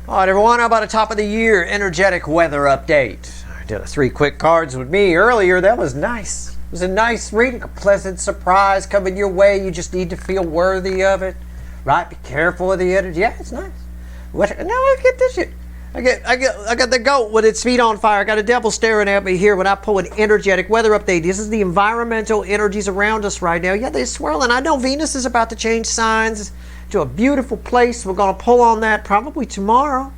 All right, everyone, how about a top of the year energetic weather update? I did 3 quick cards with me earlier. That was nice. It was a nice reading, a pleasant surprise coming your way. You just need to feel worthy of it, right? Be careful of the energy. Yeah, it's nice. What? Now look at this shit. I got the goat with its feet on fire. I got a devil staring at me here when I pull an energetic weather update. This is the environmental energies around us right now. Yeah, they're swirling. I know Venus is about to change signs to a beautiful place. We're going to pull on that probably tomorrow.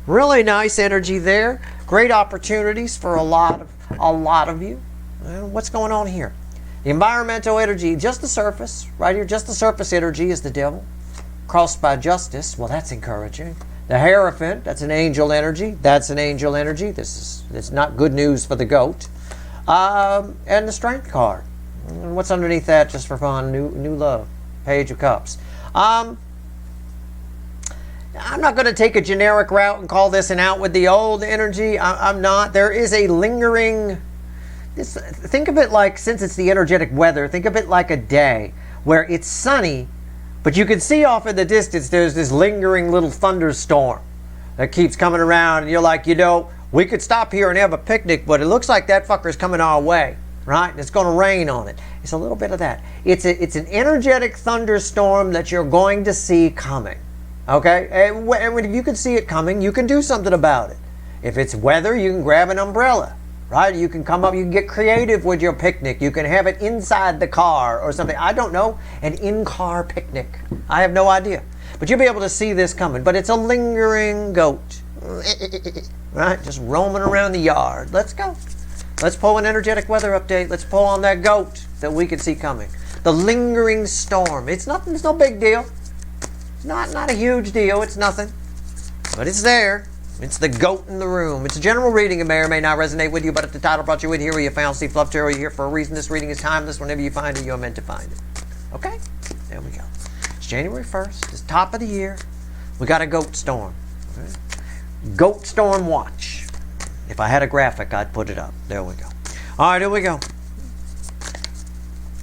Really nice energy there. Great opportunities for a lot of you. What's going on here? The environmental energy, just the surface, right here, just the surface energy is the devil. Crossed by justice. Well, that's encouraging. The Hierophant, that's an angel energy. That's an angel energy. It's not good news for the goat. And the Strength card. And what's underneath that, just for fun? New love. Page of Cups. I'm not going to take a generic route and call this an out with the old energy. I'm not. There is a lingering... think of it like, since it's the energetic weather, think of it like a day where it's sunny, but you can see off in the distance there's this lingering little thunderstorm that keeps coming around, and you're like, we could stop here and have a picnic, but it looks like that fucker's coming our way, right? And it's going to rain on it. It's a little bit of that. It's an energetic thunderstorm that you're going to see coming, okay? And if you can see it coming, you can do something about it. If it's weather, you can grab an umbrella. Right? You can come up, you can get creative with your picnic. You can have it inside the car or something. I don't know, an in-car picnic. I have no idea. But you'll be able to see this coming. But it's a lingering goat. Right? Just roaming around the yard. Let's go. Let's pull an energetic weather update. Let's pull on that goat that we can see coming. The lingering storm. It's nothing, it's no big deal. It's not a huge deal. It's nothing. But it's there. It's the goat in the room. It's a general reading. It may or may not resonate with you, but if the title brought you in here where you found Steve Fluff Tarot, you're here for a reason. This reading is timeless. Whenever you find it, you're meant to find it. Okay? There we go. It's January 1st. It's top of the year. We got a goat storm. Okay? Goat storm watch. If I had a graphic, I'd put it up. There we go. All right, here we go.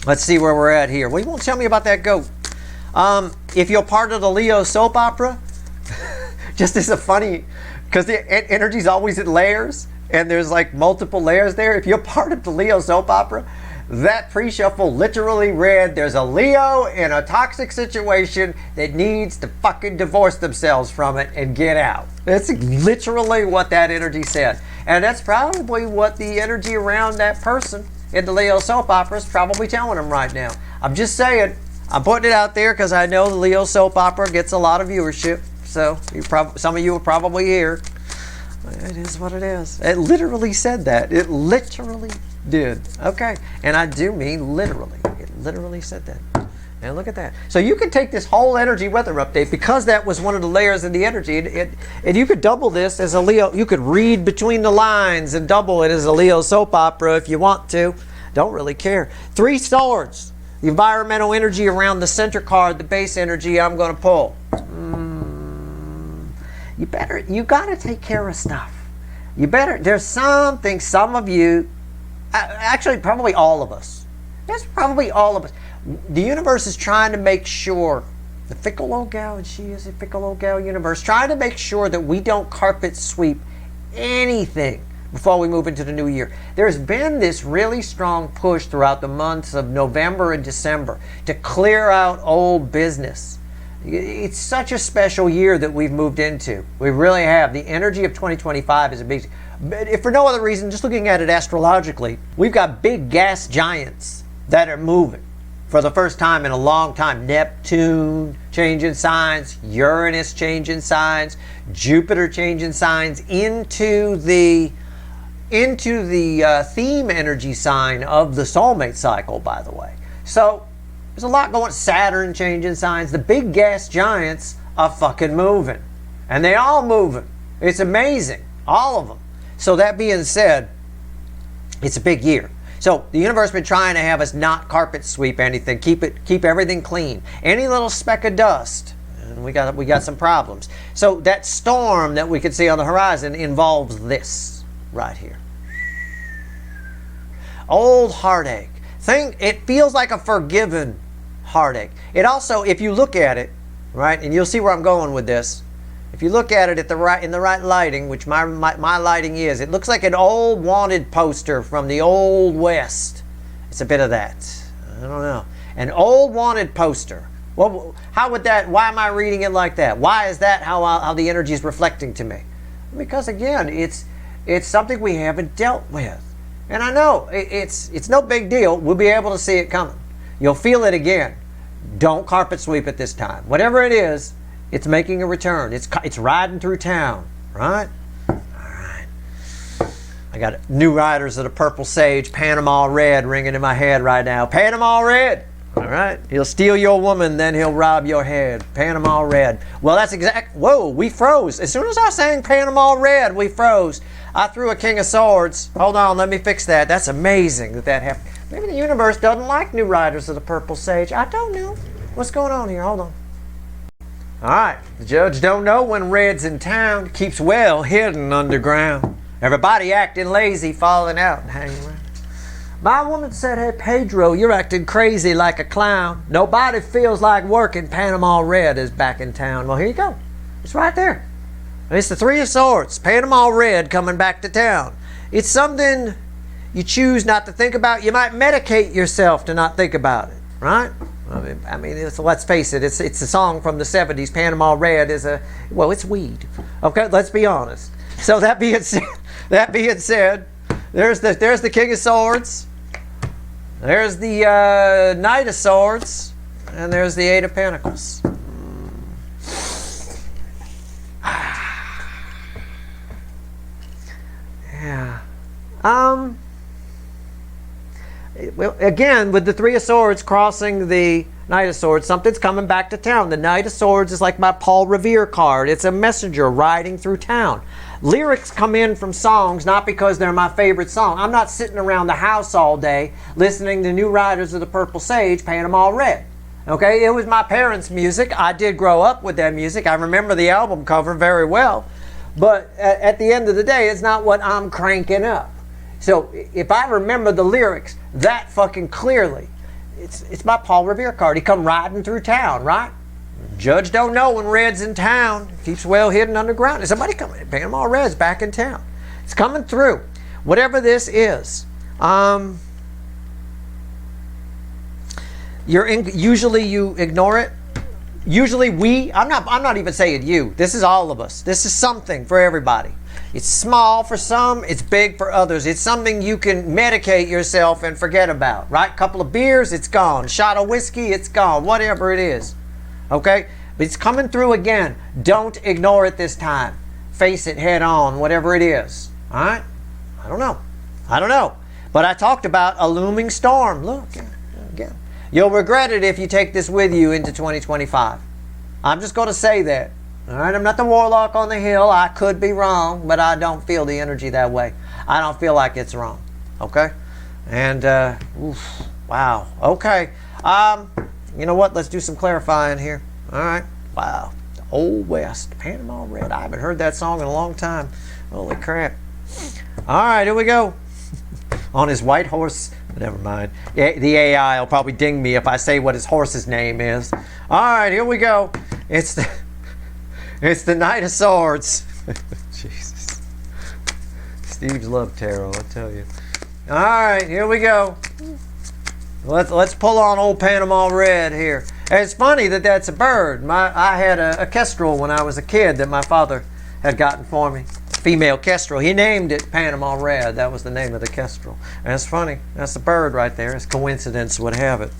Let's see where we're at here. Well, you won't tell me about that goat. If you're part of the Leo soap opera, just as a funny... because the energy's always in layers, and there's like multiple layers there. If you're part of the Leo soap opera, that pre-shuffle literally read, there's a Leo in a toxic situation that needs to fucking divorce themselves from it and get out. That's literally what that energy said. And that's probably what the energy around that person in the Leo soap opera is probably telling them right now. I'm just saying, I'm putting it out there because I know the Leo soap opera gets a lot of viewership. So some of you will probably hear. It is what it is. It literally said that. It literally did. Okay. And I do mean literally. It literally said that. And look at that. So you could take this whole energy weather update, because that was one of the layers of the energy, and you could double this as a Leo. You could read between the lines and double it as a Leo soap opera if you want to. Don't really care. 3 swords. The environmental energy around the center card, the base energy I'm going to pull. You gotta take care of stuff. There's something, some of you, actually probably all of us. That's probably all of us. The universe is trying to make sure, the fickle old gal, and she is a fickle old gal universe, trying to make sure that we don't carpet sweep anything before we move into the new year. There's been this really strong push throughout the months of November and December to clear out old business. It's such a special year that we've moved into. We really have. The energy of 2025 is a big... If for no other reason, just looking at it astrologically, we've got big gas giants that are moving for the first time in a long time. Neptune changing signs, Uranus changing signs, Jupiter changing signs into the theme energy sign of the soulmate cycle, by the way. So there's a lot going. Saturn changing signs. The big gas giants are fucking moving. And they all moving. It's amazing. All of them. So that being said, it's a big year. So the universe has been trying to have us not carpet sweep anything. Keep everything clean. Any little speck of dust, and we got some problems. So that storm that we can see on the horizon involves this right here. Old heartache. It feels like a forgiven heartache. It also, if you look at it, right, and you'll see where I'm going with this, If you look at it in the right lighting, which my lighting is, it looks like an old wanted poster from the old West. It's a bit of that. I don't know. An old wanted poster. Well, how would that? Why am I reading it like that? Why is that how the energy is reflecting to me? Because again, it's something we haven't dealt with, and I know it's no big deal. We'll be able to see it coming. You'll feel it again. Don't carpet sweep it this time. Whatever it is, it's making a return. It's riding through town, right? All right. I got New Riders of the Purple Sage, Panama Red ringing in my head right now. Panama Red. All right. He'll steal your woman, then he'll rob your head. Panama Red. Well, that's exact. Whoa, we froze. As soon as I sang Panama Red, we froze. I threw a King of Swords. Hold on, let me fix that. That's amazing that happened. Maybe the universe doesn't like New Riders of the Purple Sage. I don't know. What's going on here? Hold on. All right. The judge don't know when red's in town. Keeps well hidden underground. Everybody acting lazy, falling out and hanging around. My woman said, hey, Pedro, you're acting crazy like a clown. Nobody feels like working. Panama Red is back in town. Well, here you go. It's right there. It's the Three of Swords. Panama Red coming back to town. It's something you choose not to think about. You might medicate yourself to not think about it, right? I mean, let's face it. It's a song from the 70s. Panama Red is it's weed. Okay, let's be honest. So that being said, there's the King of Swords. There's the Knight of Swords, and there's the Eight of Pentacles. Yeah. Well, again, with the Three of Swords crossing the Knight of Swords, something's coming back to town. The Knight of Swords is like my Paul Revere card. It's a messenger riding through town. Lyrics come in from songs not because they're my favorite song. I'm not sitting around the house all day listening to New Riders of the Purple Sage, Panama Red. Okay, it was my parents' music. I did grow up with that music. I remember the album cover very well. But at the end of the day, it's not what I'm cranking up. So if I remember the lyrics that fucking clearly, it's my Paul Revere card. He come riding through town, right? Judge don't know when red's in town. Keeps well hidden underground. Is somebody coming? Panama Red's back in town. It's coming through. Whatever this is. Usually you ignore it. Usually I'm not even saying you. This is all of us. This is something for everybody. It's small for some, it's big for others. It's something you can medicate yourself and forget about, right? Couple of beers, it's gone. Shot of whiskey, it's gone. Whatever it is, okay? But it's coming through again. Don't ignore it this time. Face it head on, whatever it is, all right? I don't know. But I talked about a looming storm. Look, again. You'll regret it if you take this with you into 2025. I'm just going to say that. All right, I'm not the warlock on the hill. I could be wrong, but I don't feel the energy that way. I don't feel like it's wrong. Okay? And, wow. Okay. You know what? Let's do some clarifying here. All right. Wow. The Old West. Panama Red. I haven't heard that song in a long time. Holy crap. All right, here we go. On his white horse. Never mind. The AI will probably ding me if I say what his horse's name is. All right, here we go. It's the Knight of Swords. Jesus. Steve's love tarot, I'll tell you. All right, here we go. Let's pull on old Panama Red here. And it's funny that that's a bird. I had a kestrel when I was a kid that my father had gotten for me. Female kestrel. He named it Panama Red. That was the name of the kestrel. And it's funny. That's a bird right there. It's coincidence would have it.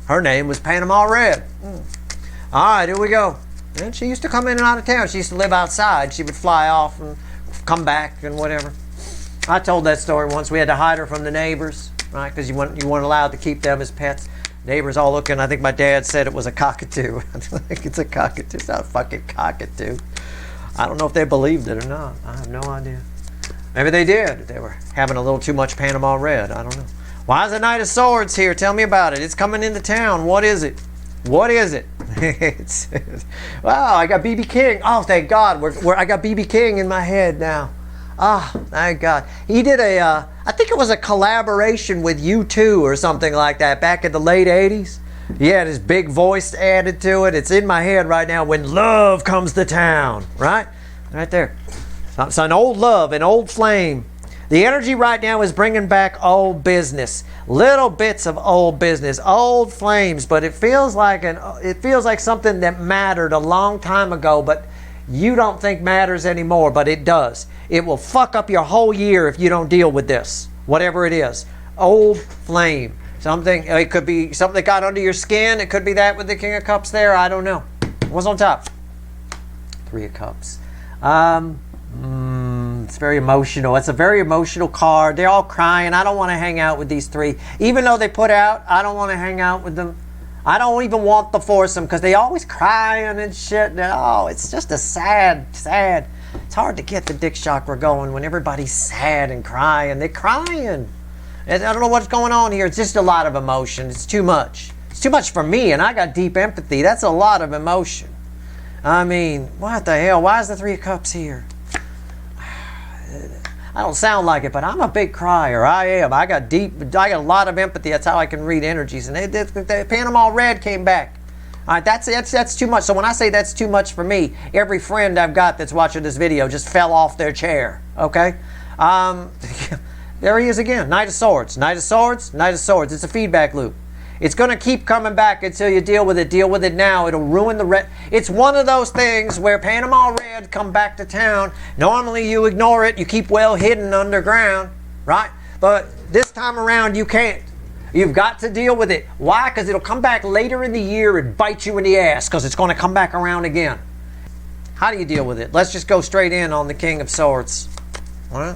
Her name was Panama Red. All right, here we go. And she used to come in and out of town. She used to live outside. She would fly off and come back and whatever. I told that story once. We had to hide her from the neighbors, right? Because you weren't allowed to keep them as pets. Neighbors all looking. I think my dad said it was a cockatoo. I think it's a cockatoo. It's not a fucking cockatoo. I don't know if they believed it or not. I have no idea. Maybe they did. They were having a little too much Panama Red. I don't know. Why is the Knight of Swords here? Tell me about it. It's coming into town. What is it? What is it? Wow, I got BB King. Oh, thank God. I got BB King in my head now. Ah, thank God. He did I think it was a collaboration with U2 or something like that back in the late 80s. He had his big voice added to it. It's in my head right now. When love comes to town, right? Right there. It's an old love, an old flame. The energy right now is bringing back old business, little bits of old business, old flames. But it feels like something that mattered a long time ago, but you don't think matters anymore. But it does. It will fuck up your whole year if you don't deal with this, whatever it is. Old flame, something. It could be something that got under your skin. It could be that with the King of Cups there. I don't know. What's on top? Three of Cups. It's very emotional. It's a very emotional card. They're all crying. I don't want to hang out with these three. Even though they put out, I don't want to hang out with them. I don't even want the foursome because they always crying and shit. Oh, it's just a sad. It's hard to get the dick chakra going when everybody's sad and crying. They're crying. I don't know what's going on here. It's just a lot of emotion. It's too much. It's too much for me, and I got deep empathy. That's a lot of emotion. I mean, what the hell? Why is the Three of Cups here? I don't sound like it, but I'm a big crier. I am. I got a lot of empathy. That's how I can read energies. And the Panama Red came back. All right, that's too much. So when I say that's too much for me, every friend I've got that's watching this video just fell off their chair. Okay? There he is again. Knight of Swords. Knight of Swords. Knight of Swords. It's a feedback loop. It's going to keep coming back until you deal with it. Deal with it now. It'll ruin the red. It's one of those things where Panama Red come back to town. Normally you ignore it. You keep well hidden underground, right? But this time around you can't. You've got to deal with it. Why? Because it'll come back later in the year and bite you in the ass because it's going to come back around again. How do you deal with it? Let's just go straight in on the King of Swords. All right?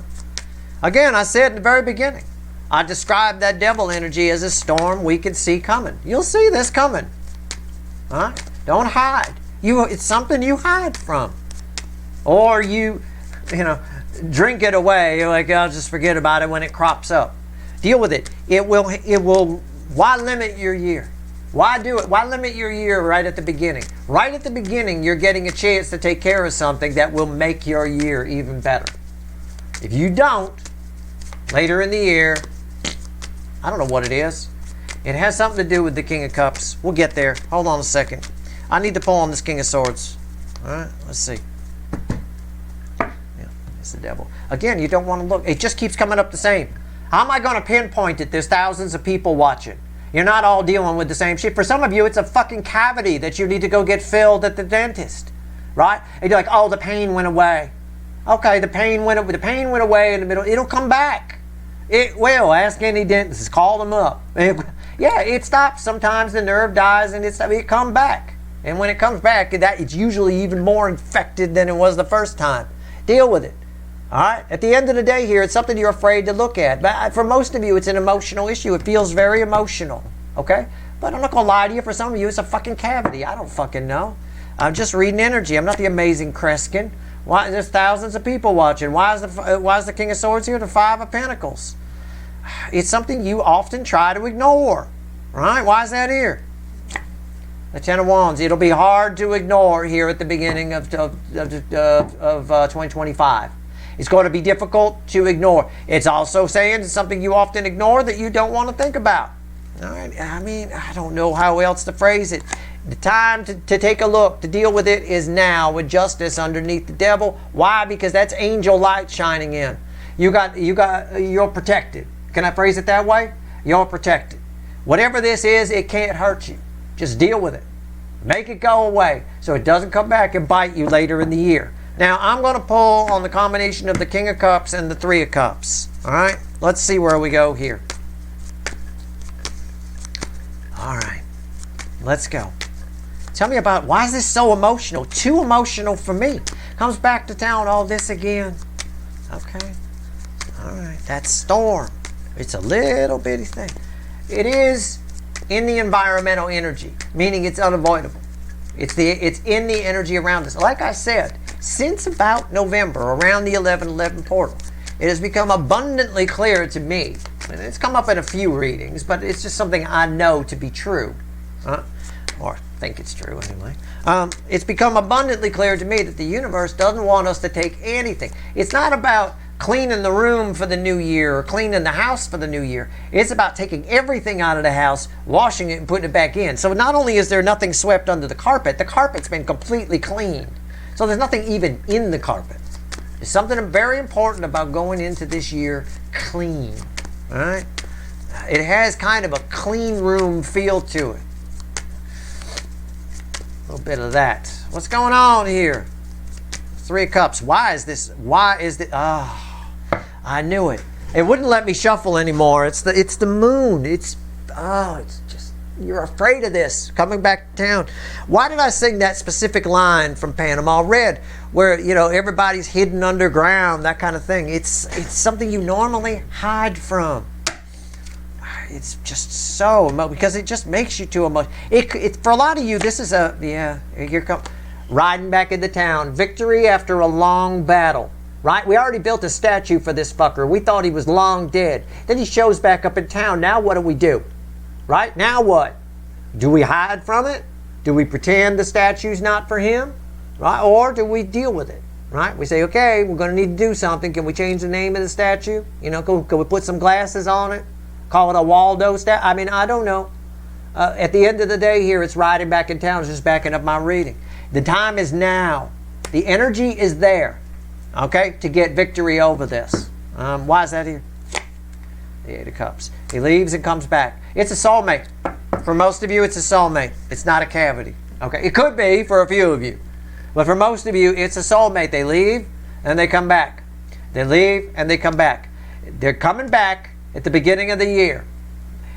Again, I said in the very beginning, I described that devil energy as a storm we can see coming. You'll see this coming. All right? Don't hide. It's something you hide from. Or you drink it away. You're like, I'll just forget about it when it crops up. Deal with it. It will. Why limit your year? Why do it? Why limit your year right at the beginning? Right at the beginning, you're getting a chance to take care of something that will make your year even better. If you don't, later in the year, I don't know what it is. It has something to do with the King of Cups. We'll get there. Hold on a second. I need to pull on this King of Swords. All right, let's see. Yeah, it's the devil. Again, you don't want to look. It just keeps coming up the same. How am I going to pinpoint it? There's thousands of people watching. You're not all dealing with the same shit. For some of you, it's a fucking cavity that you need to go get filled at the dentist, right? And you're like, oh, the pain went away. Okay, the pain went away in the middle. It'll come back. It will. Ask any dentist. Call them up. Yeah, it stops. Sometimes the nerve dies and it comes back. And when it comes back, it's usually even more infected than it was the first time. Deal with it. All right? At the end of the day here, it's something you're afraid to look at. But for most of you, it's an emotional issue. It feels very emotional. Okay? But I'm not going to lie to you. For some of you, it's a fucking cavity. I don't fucking know. I'm just reading energy. I'm not the amazing Kreskin. Why? There's thousands of people watching. Why is the King of Swords here? The Five of Pentacles. It's something you often try to ignore. Right? Why is that here? The Ten of Wands. It'll be hard to ignore here at the beginning of 2025. It's going to be difficult to ignore. It's also saying it's something you often ignore that you don't want to think about. All right? I mean, I don't know how else to phrase it. The time to take a look, to deal with it is now with justice underneath the devil. Why? Because that's angel light shining in. You're protected. Can I phrase it that way? You're protected. Whatever this is, it can't hurt you. Just deal with it. Make it go away so it doesn't come back and bite you later in the year. Now, I'm going to pull on the combination of the King of Cups and the Three of Cups. All right? Let's see where we go here. All right. Let's go. Tell me about why is this so emotional? Too emotional for me. Comes back to town, all this again. Okay. All right. That's storm. It's a little bitty thing. It is in the environmental energy, meaning it's unavoidable. It's in the energy around us. Like I said, since about November, around the 11/11 portal, it has become abundantly clear to me, and it's come up in a few readings, but it's just something I know to be true. Or think it's true anyway. It's become abundantly clear to me that the universe doesn't want us to take anything. It's not about cleaning the room for the new year or cleaning the house for the new year. It's about taking everything out of the house, washing it, and putting it back in. So not only is there nothing swept under the carpet's been completely cleaned. So there's nothing even in the carpet. There's something very important about going into this year clean. All right? It has kind of a clean room feel to it. A little bit of that. What's going on here? 3 of Cups. Why is this? Oh, I knew it. It wouldn't let me shuffle anymore. It's the moon. It's just, you're afraid of this coming back to town. Why did I sing that specific line from Panama Red, where everybody's hidden underground, that kind of thing? It's something you normally hide from. It's just so because it just makes you too emotional. It for a lot of you, this is here come riding back into town. Victory after a long battle. Right? We already built a statue for this fucker. We thought he was long dead. Then he shows back up in town. Now what do? Right? Now what? Do we hide from it? Do we pretend the statue's not for him? Right? Or do we deal with it? Right? We say, okay, we're going to need to do something. Can we change the name of the statue? Can we put some glasses on it? Call it a Waldo statue? I mean, I don't know. At the end of the day here, it's riding back in town. It's just backing up my reading. The time is now. The energy is there. Okay, to get victory over this. Why is that here? The 8 of Cups. He leaves and comes back. It's a soulmate. For most of you, it's a soulmate. It's not a cavity. Okay, it could be for a few of you. But for most of you, it's a soulmate. They leave and they come back. They leave and they come back. They're coming back at the beginning of the year.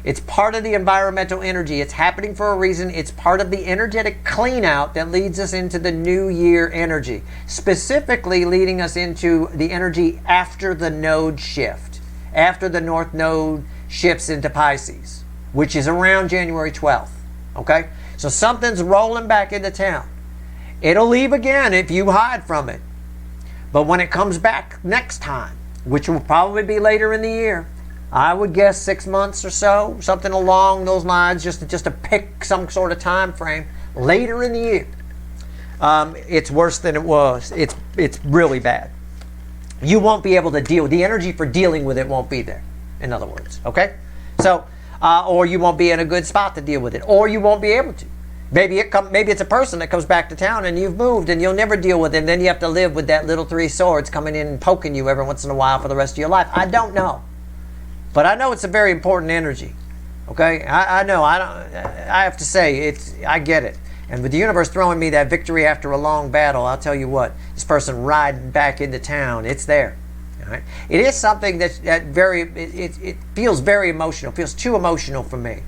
It's part of the environmental energy. It's happening for a reason. It's part of the energetic clean out that leads us into the new year energy. Specifically leading us into the energy after the node shift. After the North Node shifts into Pisces, which is around January 12th. Okay? So something's rolling back into town. It'll leave again if you hide from it. But when it comes back next time, which will probably be later in the year, I would guess 6 months or so, something along those lines, just to pick some sort of time frame later in the year. It's worse than it was. It's really bad. You won't be able to deal. The energy for dealing with it won't be there. In other words, okay. So, or you won't be in a good spot to deal with it, or you won't be able to. Maybe it's a person that comes back to town and you've moved and you'll never deal with it. And then you have to live with that little 3 swords coming in and poking you every once in a while for the rest of your life. I don't know. But I know it's a very important energy, okay? I know. I have to say, I get it. And with the universe throwing me that victory after a long battle, I'll tell you what, this person riding back into town, it's there. All right? It is something it feels very emotional, feels too emotional for me.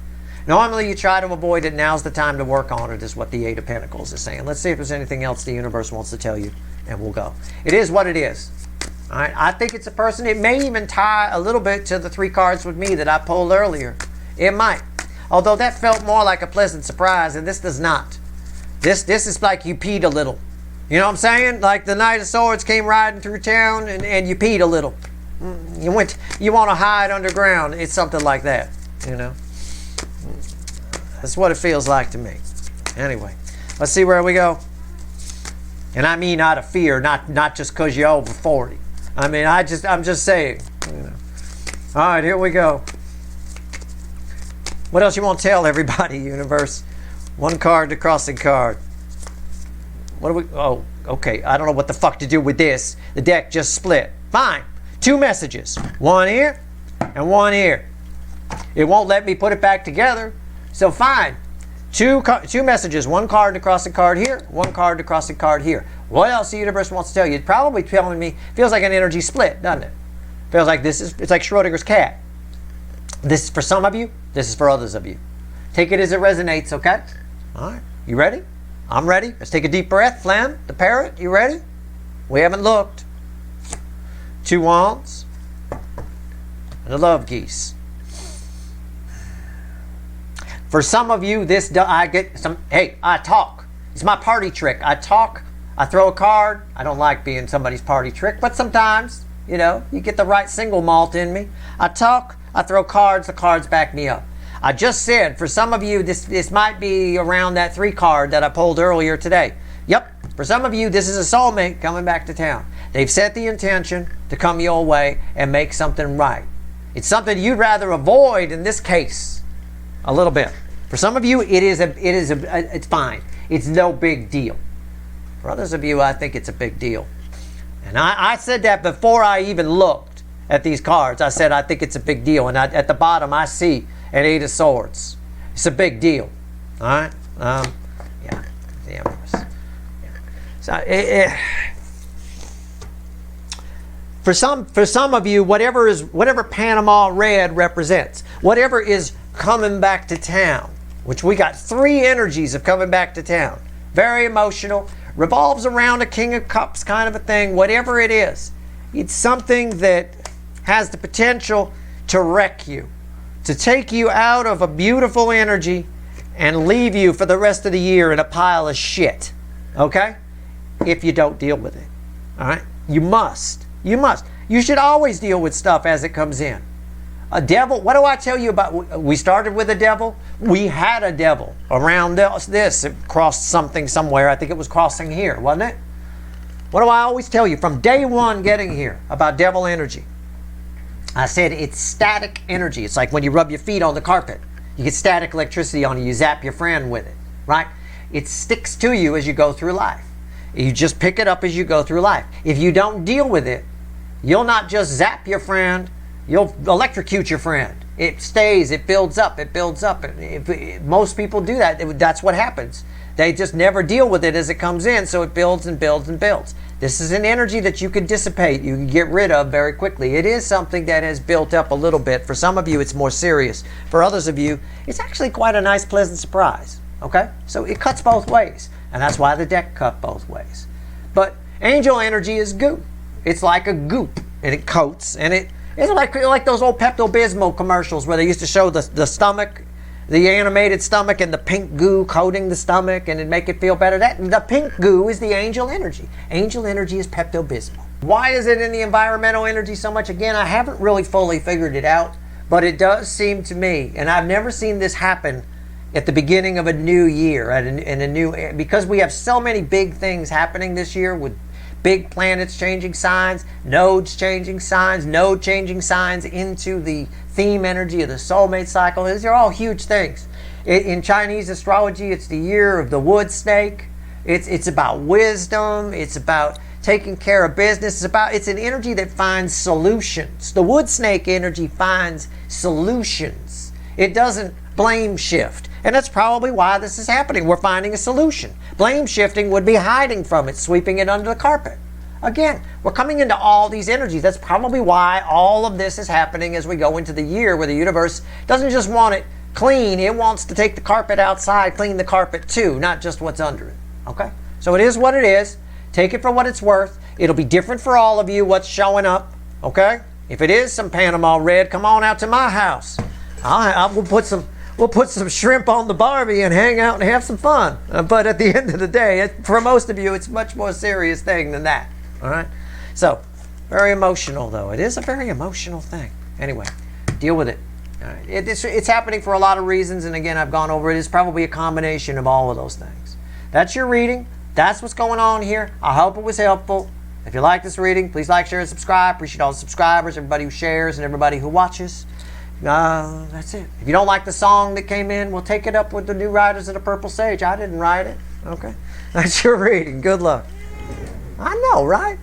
Normally you try to avoid it. Now's the time to work on it, is what the 8 of Pentacles is saying. Let's see if there's anything else the universe wants to tell you, and we'll go. It is what it is. All right, I think it's a person. It may even tie a little bit to the 3 cards with me that I pulled earlier. It might. Although that felt more like a pleasant surprise, and this does not. This is like you peed a little. You know what I'm saying? Like the Knight of Swords came riding through town and you peed a little. You want to hide underground. It's something like that, That's what it feels like to me. Anyway, let's see where we go. And I mean out of fear, not just because you're over 40. I mean, I'm just saying. All right, here we go. What else you want to tell everybody, universe? 1 card, the crossing card. What do we? Oh, okay. I don't know what the fuck to do with this. The deck just split. Fine. 2 messages. 1 here and 1 here. It won't let me put it back together. So fine. 2 messages. 1 card, the crossing card here. 1 card, the crossing card here. What else the universe wants to tell you? It's probably telling me, feels like an energy split, doesn't it? Feels like it's like Schrodinger's cat. This is for some of you. This is for others of you. Take it as it resonates, okay? All right. You ready? I'm ready. Let's take a deep breath. Phlegm, the parrot, you ready? We haven't looked. 2 wands and a love geese. For some of you, I get some, hey, I talk. It's my party trick. I talk, I throw a card. I don't like being somebody's party trick, but sometimes, you get the right single malt in me. I talk, I throw cards, the cards back me up. I just said, for some of you, this might be around that 3 card that I pulled earlier today. Yep, for some of you, this is a soulmate coming back to town. They've set the intention to come your way and make something right. It's something you'd rather avoid in this case a little bit. For some of you, it's fine. It's no big deal. For others of you, I think it's a big deal. And I said that before I even looked at these cards. I said I think it's a big deal. And at the bottom, I see an 8 of Swords. It's a big deal. All right? Yeah. The Empress. Yeah. So for some of you, whatever Panama red represents, whatever is coming back to town, which we got 3 energies of coming back to town. Very emotional, revolves around a King of Cups kind of a thing. Whatever it is, it's something that has the potential to wreck you, to take you out of a beautiful energy and leave you for the rest of the year in a pile of shit. Okay? If you don't deal with it. All right? You must. You must. You should always deal with stuff as it comes in. A devil, what do I tell you about? We started with a devil. We had a devil around this. It crossed something somewhere. I think it was crossing here, wasn't it? What do I always tell you from day one getting here about devil energy? I said it's static energy. It's like when you rub your feet on the carpet. You get static electricity on you. You zap your friend with it, right? It sticks to you as you go through life. You just pick it up as you go through life. If you don't deal with it, you'll not just zap your friend, you'll electrocute your friend. It stays, it builds up, it builds up. Most people do that. That's what happens. They just never deal with it as it comes in, so it builds and builds and builds. This is an energy that you can dissipate, you can get rid of very quickly. It is something that has built up a little bit. For some of you, it's more serious. For others of you, it's actually quite a nice, pleasant surprise. Okay? So it cuts both ways. And that's why the deck cut both ways. But angel energy is goop. It's like a goop. And it coats. And it's like those old Pepto-Bismol commercials where they used to show the stomach, the animated stomach, and the pink goo coating the stomach and it'd make it feel better. The pink goo is the angel energy. Angel energy is Pepto-Bismol. Why is it in the environmental energy so much? Again, I haven't really fully figured it out. But it does seem to me, and I've never seen this happen at the beginning of a new year, because we have so many big things happening this year with big planets changing signs, nodes changing signs, node changing signs into the theme energy of the soulmate cycle. These are all huge things. In Chinese astrology, it's the year of the wood snake. It's about wisdom. It's about taking care of business. It's an energy that finds solutions. The wood snake energy finds solutions. It doesn't blame shift. And that's probably why this is happening. We're finding a solution. Blame shifting would be hiding from it, sweeping it under the carpet. Again, we're coming into all these energies. That's probably why all of this is happening as we go into the year where the universe doesn't just want it clean. It wants to take the carpet outside, clean the carpet too, not just what's under it. Okay? So it is what it is. Take it for what it's worth. It'll be different for all of you what's showing up. Okay? If it is some Panama red, come on out to my house. We'll put some shrimp on the Barbie and hang out and have some fun. But at the end of the day, for most of you, it's a much more serious thing than that. All right? So, very emotional, though. It is a very emotional thing. Anyway, deal with it. All right? It's happening for a lot of reasons, and again, I've gone over it. It's probably a combination of all of those things. That's your reading. That's what's going on here. I hope it was helpful. If you like this reading, please like, share, and subscribe. Appreciate all the subscribers, everybody who shares, and everybody who watches. That's it. If you don't like the song that came in, we'll take it up with the new writers of the Purple Sage. I didn't write it. Okay? That's your reading. Good luck. I know, right?